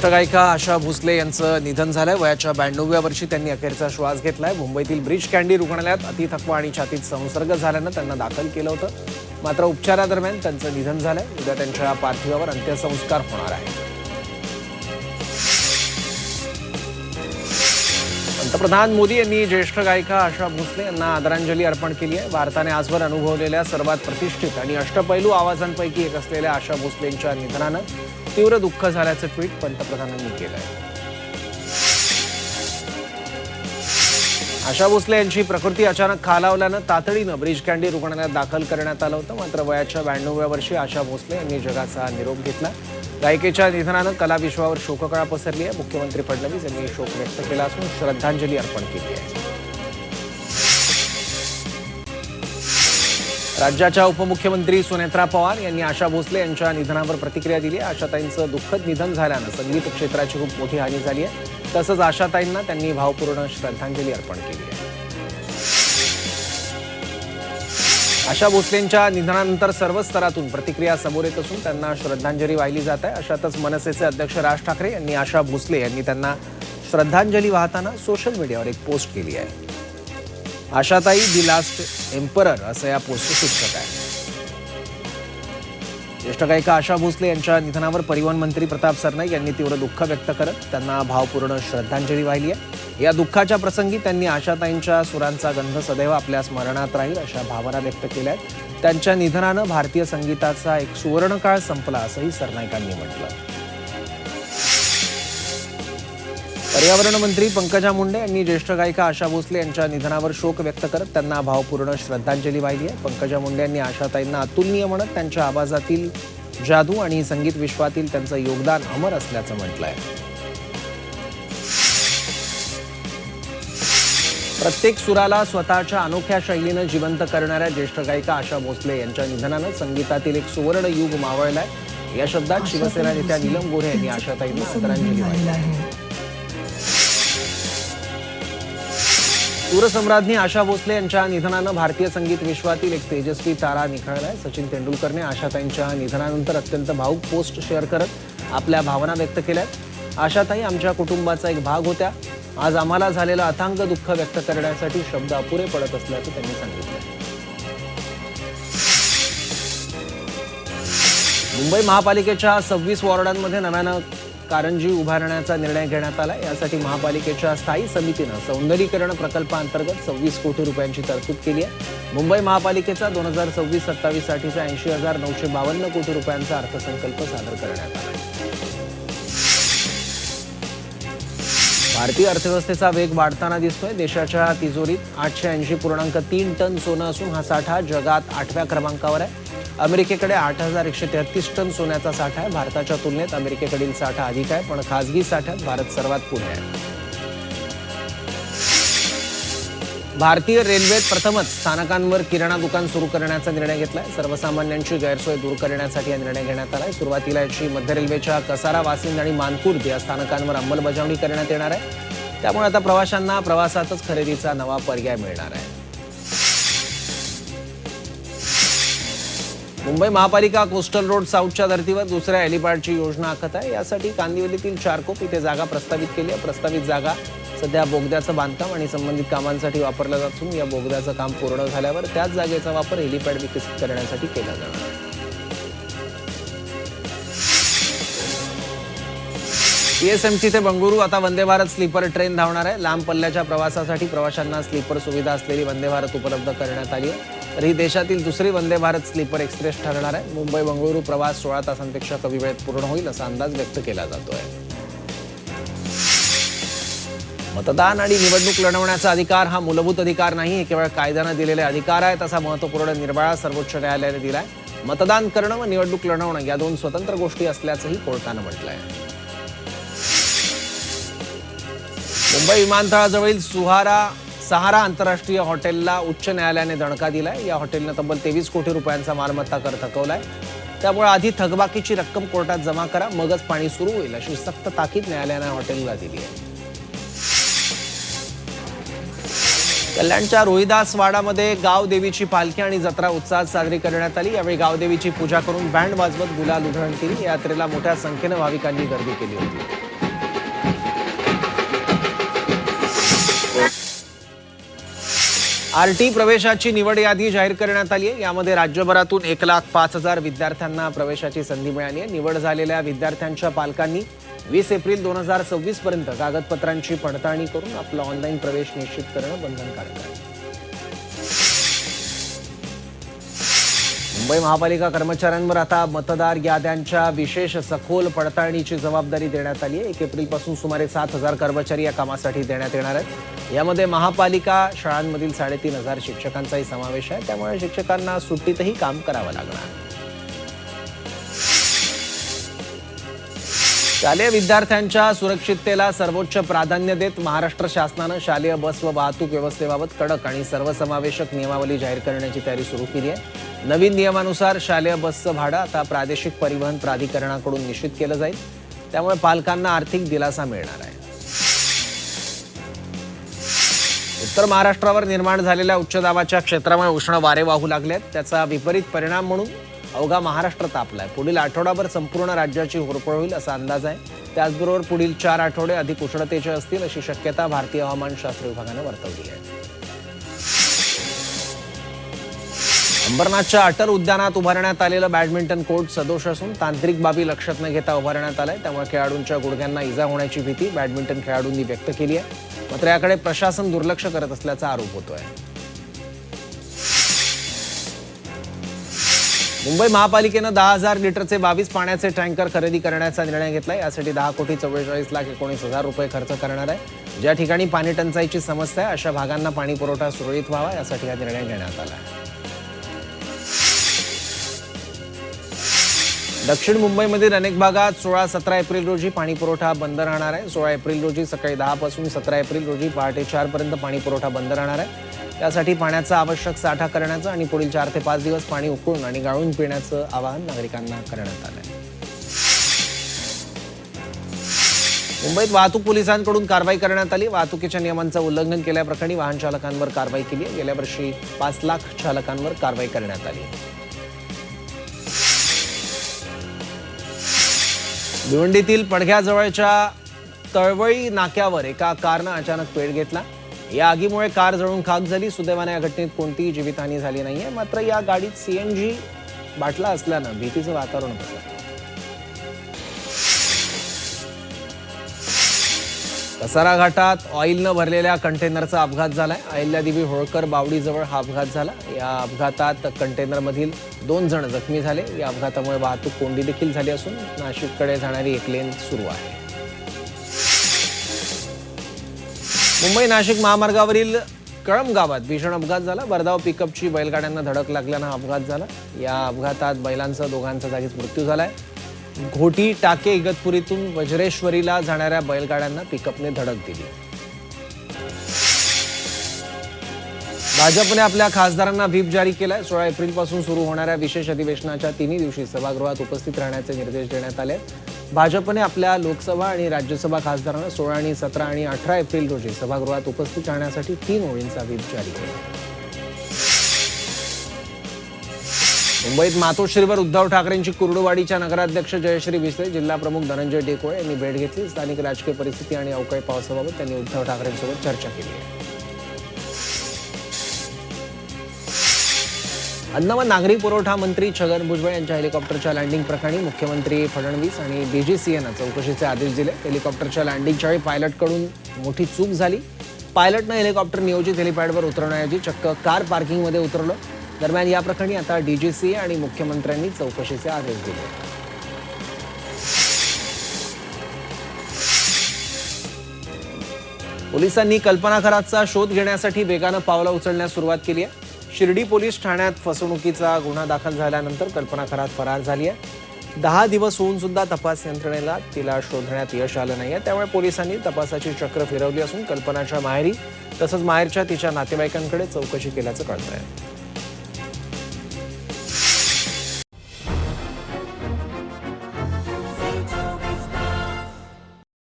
ज्येष्ठ गायिका आशा भोसले यांचं निधन झालंय। वयाच्या 92व्या वर्षी त्यांनी अखेरचा श्वास घेतलाय। मुंबईतील ब्रीच कँडी रुग्णालयात अतिथकवा आणि छातीत संसर्ग झाल्यानं त्यांना दाखल केलं होतं, मात्र उपचारादरम्यान त्यांचं निधन झालंय। उद्या त्यांच्या पार्थिवावर अंत्यसंस्कार होणार आहेत। पंतप्रधान मोदी यांनी ज्येष्ठ गायिका आशा भोसले यांना आदरांजली अर्पण केली आहे। भारताने आजवर अनुभवलेल्या सर्वात प्रतिष्ठित आणि अष्टपैलू आवाजांपैकी एक असलेल्या आशा भोसलेंच्या निधनानं तीव्र दुःख झाल्याचं ट्विट पंतप्रधानांनी केलं आहे। आशा भोसले यांची प्रकृती अचानक खालावल्यानं तातडीनं ब्रीच कँडी रुग्णालयात दाखल करण्यात आलं होतं, मात्र वयाच्या 92व्या वर्षी आशा भोसले यांनी जगाचा निरोप घेतला। गायिकेच्या निधनानं कलाविश्वावर शोककळा पसरली आहे। मुख्यमंत्री फडणवीस यांनी शोक व्यक्त केला असून श्रद्धांजली अर्पण केली आहे। राज्याच्या उपमुख्यमंत्री सुनेत्रा पवार यांनी आशा भोसले यांच्या निधनावर प्रतिक्रिया दिली आहे। आशाताईंचं दुःखद निधन झाल्यानं संगीत क्षेत्राची खूप मोठी हानी झाली आहे। तसंच आशाताईंना त्यांनी भावपूर्ण श्रद्धांजली अर्पण केली आहे। आशा भोसलेंच्या निधनानंतर सर्व स्तरातून प्रतिक्रिया समोर येत असून त्यांना श्रद्धांजली वाहिली जात आहे। अशातच मनसेचे अध्यक्ष राज ठाकरे यांनी आशा भोसले यांनी त्यांना श्रद्धांजली वाहताना सोशल मीडियावर एक पोस्ट केली आहे। आशाताई दी लास्ट एम्परर असं या पोस्टचं शीर्षक आहे। ज्येष्ठ गायिका आशा भोसले यांच्या निधनावर परिवहन मंत्री प्रताप सरनाईक यांनी तीव्र दुःख व्यक्त करत त्यांना भावपूर्ण श्रद्धांजली वाहिली आहे। या दुःखाच्या प्रसंगी त्यांनी आशाताईंच्या सुरांचा गंध सदैव आपल्या स्मरणात राहील अशा भावना व्यक्त केल्या आहेत। त्यांच्या निधनानं भारतीय संगीताचा एक सुवर्णकाळ संपला असंही सरनाईकांनी म्हटलं। पर्यावरण मंत्री पंकजा मुंडे यांनी ज्येष्ठ गायिका आशा भोसले यांच्या निधनावर शोक व्यक्त करत त्यांना भावपूर्ण श्रद्धांजली वाहिली आहे। पंकजा मुंडे यांनी आशाताईंना अतुलनीय म्हणत त्यांच्या आवाजातील जादू आणि संगीत विश्वातील त्यांचं योगदान अमर असल्याचं म्हटलं आहे। प्रत्येक सुराला स्वतःच्या अनोख्या शैलीनं जिवंत करणाऱ्या ज्येष्ठ गायिका आशा भोसले यांच्या निधनानं संगीतातील एक सुवर्ण युग मावळलाय। या शब्दात शिवसेना नेत्या नीलम गोऱ्हे यांनी आशाताईंना आदरांजली वाहिली आहे। सूरसम्राज्ञी आशा भोसले यांच्या निधनानं भारतीय संगीत विश्वातील एक तेजस्वी तारा निखळलाय। सचिन तेंडुलकरने आशाताईंच्या निधनानंतर अत्यंत भावुक पोस्ट शेअर करत आपल्या भावना व्यक्त केल्यात। आशाताई आमच्या कुटुंबाचा एक भाग होत्या। आज आम्हाला झालेलं अथांग दुःख व्यक्त करण्यासाठी शब्द अपुरे पडत असल्याचं त्यांनी सांगितलं। मुंबई महापालिकेच्या 26 वॉर्डांमध्ये नव्यानं कारंजी उभारण्याचा निर्णय घेण्यात आला। यासाठी महापालिकेच्या स्थायी समितीनं सौंदर्यीकरण प्रकल्पाअंतर्गत 26 कोटी रुपयांची तरतूद केली आहे। मुंबई महापालिकेचा 2026-27 साठीचा 80,952 कोटी रुपयांचा अर्थसंकल्प सादर करण्यात आला। भारतीय अर्थव्यवस्थेचा वेग वाढताना दिसतोय। देशाच्या तिजोरीत 880.3 टन सोनं असून हा साठा जगात 8व्या क्रमांकावर आहे। अमेरिकेकडे 8,133 टन सोन्याचा साठा आहे। भारताच्या तुलनेत अमेरिकेकडील साठा अधिक आहे, पण खासगी साठ्यात भारत सर्वात पुढे आहे। भारतीय रेल्वेत प्रथमच स्थानकांवर किराणा दुकान सुरू करण्याचा निर्णय घेतलाय। सर्वसामान्यांची गैरसोय दूर करण्यासाठी हा निर्णय घेण्यात आलाय। सुरुवातीला याची मध्य रेल्वेच्या कसारा, वासिंद आणि मानखुर्द या स्थानकांवर अंमलबजावणी करण्यात येणार आहे। त्यामुळे आता प्रवाशांना प्रवासातच खरेदीचा नवा पर्याय मिळणार आहे। मुंबई महापालिका कोस्टल रोड साऊथच्या धर्तीवर दुसऱ्या हेलिपॅडची योजना आखत आहे। यासाठी कांदिवलीतील चारकोप इथे जागा प्रस्तावित केली आहे। प्रस्तावित जागा सध्या बोगद्याचं बांधकाम आणि संबंधित कामांसाठी वापरला जात असून या बोगद्याचं काम पूर्ण झाल्यावर त्याच जागेचा वापर हेलिपॅड विकसित करण्यासाठी केला जाणार आहे। पीएसएमटी ते बंगळुरू आता वंदे भारत स्लीपर ट्रेन धावणार आहे। लांब पल्ल्याच्या प्रवासासाठी प्रवाशांना स्लीपर सुविधा असलेली वंदे भारत उपलब्ध करण्यात आली आहे। तर ही देशातील दुसरी वंदे भारत स्लीपर एक्सप्रेस ठरणार आहे। मुंबई बंगळुरू प्रवास 16 तासांपेक्षा कमी वेळेत पूर्ण होईल असा अंदाज व्यक्त केला जातोय। मतदान आणि निवडणूक लढवण्याचा अधिकार हा मूलभूत अधिकार नाही, हे केवळ कायद्यानं दिलेले अधिकार आहेत असा महत्त्वपूर्ण निर्वाळा सर्वोच्च न्यायालयाने दिलाय। मतदान करणं व निवडणूक लढवणं या दोन स्वतंत्र गोष्टी असल्याचंही कोर्टानं म्हटलंय। मुंबई विमानतळाजवळील सहारा आंतरराष्ट्रीय हॉटेलला उच्च न्यायालयाने दणका दिलाय। या हॉटेलनं तब्बल 23 कोटी रुपयांचा मालमत्ता कर थकवलाय। त्यामुळे आधी थकबाकीची रक्कम कोर्टात जमा करा, मगच पाणी सुरू होईल अशी सक्त ताकीद न्यायालयाने हॉटेलला दिली आहे। कल्याणच्या रोहिदास वाडामध्ये गावदेवीची पालखी आणि जत्रा उत्साहात साजरी करण्यात आली। यावेळी गावदेवीची पूजा करून बँड वाजवत गुलाल उधळण केली। यात्रेला मोठ्या संख्येने भाविकांनी गर्दी केली होती। आरटी प्रवेशाची निवड यादी जाहीर करण्यात आली आहे. यामध्ये राज्यभरातून 1,05,000 विद्यार्थ्यांना प्रवेशाची संधी मिळाली आहे. निवड झालेल्या विद्यार्थ्यांच्या पालकांनी 20 एप्रिल 2026 पर्यंत कागदपत्रांची पडताळणी करून आपला ऑनलाईन प्रवेश निश्चित करणं बंधनकारक आहे. मुंबई महापालिका कर्मचाऱ्यांवर आता मतदार याद्यांच्या विशेष सखोल पडताळणीची जबाबदारी देण्यात आली आहे. 1 एप्रिलपासून सुमारे 7,000 कर्मचारी या कामासाठी देण्यात येणार आहेत. यामध्ये महापालिका शाळांमधील 3,500 शिक्षकांचाही समावेश आहे. त्यामुळे शिक्षकांना सुट्टीतही काम करावं लागणार. शालेय विद्यार्थ्यांच्या सुरक्षिततेला सर्वोच्च प्राधान्य देत महाराष्ट्र शासनानं शालेय बस व वाहतूक व्यवस्थेबाबत कडक आणि सर्वसमावेशक नियमावली जाहीर करण्याची तयारी सुरू केली आहे. नवीन नियमानुसार शालेय बसचं भाडं आता प्रादेशिक परिवहन प्राधिकरणाकडून निश्चित केलं जाईल. त्यामुळे पालकांना आर्थिक दिलासा मिळणार आहे. उत्तर महाराष्ट्रावर निर्माण झालेल्या उच्च दाबाच्या क्षेत्रामुळे उष्ण वारे वाहू लागले आहेत. त्याचा विपरीत परिणाम म्हणून अवघा महाराष्ट्र तापलाय. पुढील आठवडाभर संपूर्ण राज्याची होरपळ होईल असा अंदाज आहे. त्याचबरोबर पुढील 4 आठवडे अधिक उष्णतेचे असतील अशी शक्यता भारतीय हवामानशास्त्र विभागानं वर्तवली आहे. अंबरनाथच्या अटल उद्यानात उभारण्यात आलेलं बॅडमिंटन कोर्ट सदोष असून तांत्रिक बाबी लक्षात न घेता उभारण्यात आलंय. त्यामुळे खेळाडूंच्या गुडघ्यांना इजा होण्याची भीती बॅडमिंटन खेळाडूंनी व्यक्त केली आहे. मात्र याकडे प्रशासन दुर्लक्ष करत असल्याचा आरोप होतोय. मुंबई महापालिकेनं 10,000 लिटरचे 22 पाण्याचे टँकर खरेदी करण्याचा निर्णय घेतलाय. यासाठी 10,44,19,00,000 रुपये खर्च करणार आहे. ज्या ठिकाणी पाणी टंचाईची समस्या आहे अशा भागांना पाणी पुरवठा सुरळीत व्हावा यासाठी हा निर्णय घेण्यात आला आहे. दक्षिण मुंबईमधील अनेक भागात 16-17 एप्रिल रोजी पाणी पुरवठा बंद राहणार आहे. 16 एप्रिल रोजी सकाळी 10 पासून 17 एप्रिल रोजी पहाटे 4 पर्यंत पाणी पुरवठा बंद राहणार आहे. त्यासाठी पाण्याचा आवश्यक साठा करण्याचं आणि पुढील 4 ते 5 दिवस पाणी उकळून आणि गाळून पिण्याचं आवाहन नागरिकांना करण्यात आलं आहे. मुंबईत वाहतूक पोलिसांकडून कारवाई करण्यात आली. वाहतुकीच्या नियमांचं उल्लंघन केल्याप्रकरणी वाहन चालकांवर कारवाई केली आहे. गेल्या वर्षी 5 लाख चालकांवर कारवाई करण्यात आली. भिवंडीतील पडघ्याजवळच्या तळवळी नाक्यावर एका कारनं अचानक पेट घेतला. या आगीमुळे कार जळून खाक झाली. सुदैवाने या घटनेत कोणतीही जीवितहानी झाली नाहीये. मात्र या गाडीत सीएनजी बाटला असल्यानं भीतीचं वातावरण पसरलं. कसारा घाटात ऑइलनं भरलेल्या कंटेनरचा अपघात झालाय. अहिल्यादेवी होळकर बावडीजवळ हा अपघात झाला. या अपघातात कंटेनरमधील 2 जण जखमी झाले. या अपघातामुळे वाहतूक कोंडी देखील झाली असून नाशिककडे जाणारी एक लेन सुरू आहे. मुंबई नाशिक महामार्गावरील कळंब गावात भीषण अपघात झाला. भरधाव पिकअपची बैलगाड्यांना धडक लागल्यानं हा अपघात झाला. या अपघातात बैलांसह 2घांचा जागीच मृत्यू झालाय. घोटी टाके इगतपुरीतून वज्रेश्वरीला जाणाऱ्या बैलगाड्यांना पिकअपने धडक दिली. भाजपने आपल्या खासदारांना व्हीप जारी केलाय. 16 एप्रिलपासून सुरू होणाऱ्या विशेष अधिवेशनाच्या 3 दिवशी सभागृहात उपस्थित राहण्याचे निर्देश देण्यात आले. भाजपने आपल्या लोकसभा आणि राज्यसभा खासदारांना 16 आणि 17 आणि 18 एप्रिल रोजी सभागृहात उपस्थित राहण्यासाठी 3 ओळींचा व्हीप जारी केला. मुंबईत मातोश्रीवर उद्धव ठाकरेंची कुर्डुवाडीच्या नगराध्यक्ष जयश्री विसरे, जिल्हा प्रमुख धनंजय डेकोळे यांनी भेट घेतली. स्थानिक राजकीय परिस्थिती आणि अवकाळी पावसाबाबत त्यांनी उद्धव ठाकरेंसोबत चर्चा केली आहे. अन्न व नागरी पुरवठा मंत्री छगन भुजबळ यांच्या हेलिकॉप्टरच्या लँडिंग प्रकरणी मुख्यमंत्री फडणवीस आणि डीजीसीएनं चौकशीचे आदेश दिले. हेलिकॉप्टरच्या लँडिंगच्या वेळी पायलटकडून मोठी चूक झाली. पायलटनं हेलिकॉप्टर नियोजित हेलिपॅडवर उतरण्याऐवजी चक्क कार पार्किंगमध्ये उतरलं. दरम्यान या प्रकरणी आता डीजीसीए आणि मुख्यमंत्र्यांनी चौकशीचे आदेश दिले. पोलिसांनी कल्पना खरातचा शोध घेण्यासाठी वेगानं पावलं उचलण्यास सुरुवात केली आहे. शिर्डी पोलीस ठाण्यात फसवणुकीचा गुन्हा दाखल झाल्यानंतर कल्पना खरात फरार झाली आहे. 10 दिवस होऊन सुद्धा तपास यंत्रणेला तिला शोधण्यात यश आलं नाहीये. त्यामुळे पोलिसांनी तपासाची चक्र फिरवली असून कल्पनाच्या माहेरी तसंच माहेरच्या तिच्या नातेवाईकांकडे चौकशी केल्याचं कळतंय.